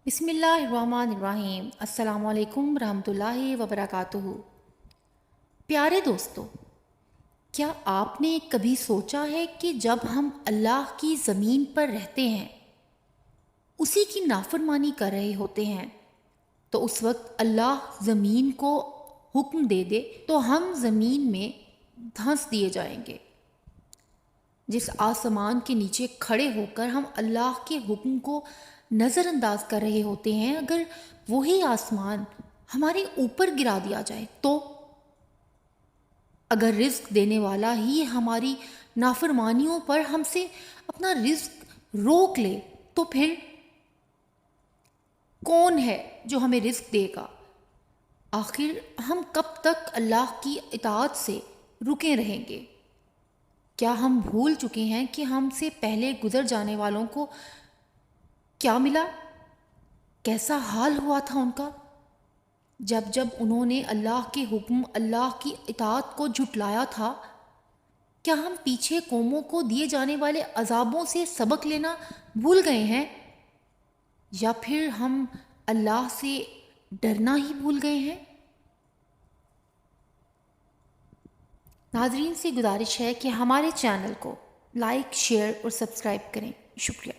بسم اللہ الرحمن الرحیم۔ السلام علیکم ورحمۃ اللہ وبرکاتہ۔ پیارے دوستو، کیا آپ نے کبھی سوچا ہے کہ جب ہم اللہ کی زمین پر رہتے ہیں، اسی کی نافرمانی کر رہے ہوتے ہیں، تو اس وقت اللہ زمین کو حکم دے دے تو ہم زمین میں دھنس دیے جائیں گے؟ جس آسمان کے نیچے کھڑے ہو کر ہم اللہ کے حکم کو نظر انداز کر رہے ہوتے ہیں، اگر وہی آسمان ہمارے اوپر گرا دیا جائے تو؟ اگر رزق دینے والا ہی ہماری نافرمانیوں پر ہم سے اپنا رزق روک لے تو پھر کون ہے جو ہمیں رزق دے گا؟ آخر ہم کب تک اللہ کی اطاعت سے رکے رہیں گے؟ کیا ہم بھول چکے ہیں کہ ہم سے پہلے گزر جانے والوں کو کیا ملا؟ کیسا حال ہوا تھا ان کا جب جب انہوں نے اللہ کے حکم، اللہ کی اطاعت کو جھٹلایا تھا؟ کیا ہم پیچھے قوموں کو دیے جانے والے عذابوں سے سبق لینا بھول گئے ہیں، یا پھر ہم اللہ سے ڈرنا ہی بھول گئے ہیں؟ ناظرین سے گزارش ہے کہ ہمارے چینل کو لائک، شیئر اور سبسکرائب کریں۔ شکریہ۔